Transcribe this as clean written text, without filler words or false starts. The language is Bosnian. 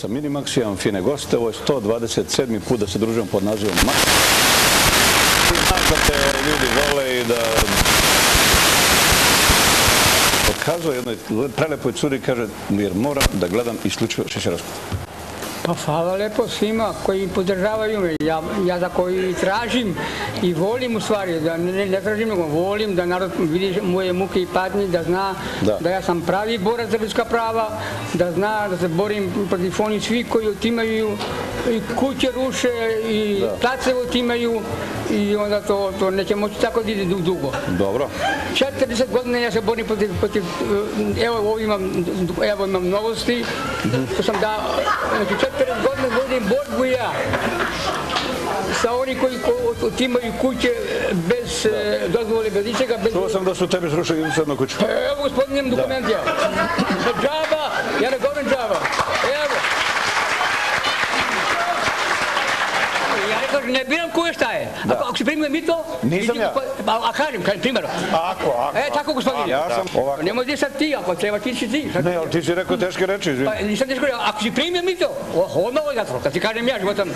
Sa Minimax imam fine goste, ovo je 127. put da se družimo pod nazivom MAKSOVIZIJA. Znaš da te ljudi vole i da... Odkazao jednoj prelepoj curi, kaže, jer moram da gledam isključivo Seceroski. Pa hvala lepo svima koji podržavaju me. Ja za koji tražim i volim u stvari, da ne tražim, nego volim da narod vidi moje muke i patnje, da zna da ja sam pravi borac za ljudska prava, da zna da se borim protiv onih svi koji otimaju i kuće ruše i placeve otimaju i onda to neće moći tako da ide dugo. Dobro. 40 godina ja se borim protiv, evo imam novosti, to sam dao, znači 40 godina vodim borbu ja sa oni koji otimaju kuće bez dozvole, bez ničega. Čuo sam da su tebi srušili jednu kuću. Evo gospodin, imam dokument ja. Džaba, ja ne govorim džaba. Evo. Ja ne kažem, ne biram ko je šta je. Ako si primio mi to... Nisam ja. A kažem, primjer. Ako. Tako gospodin. Ja sam ovako. Nemoj gdje sad ti, ako treba ti si ti. Ne, ali ti si rekao teške reči. Pa nisam teško rekao, ako si primio mi to, odmah ovo zatvor, kad ti kažem ja životam.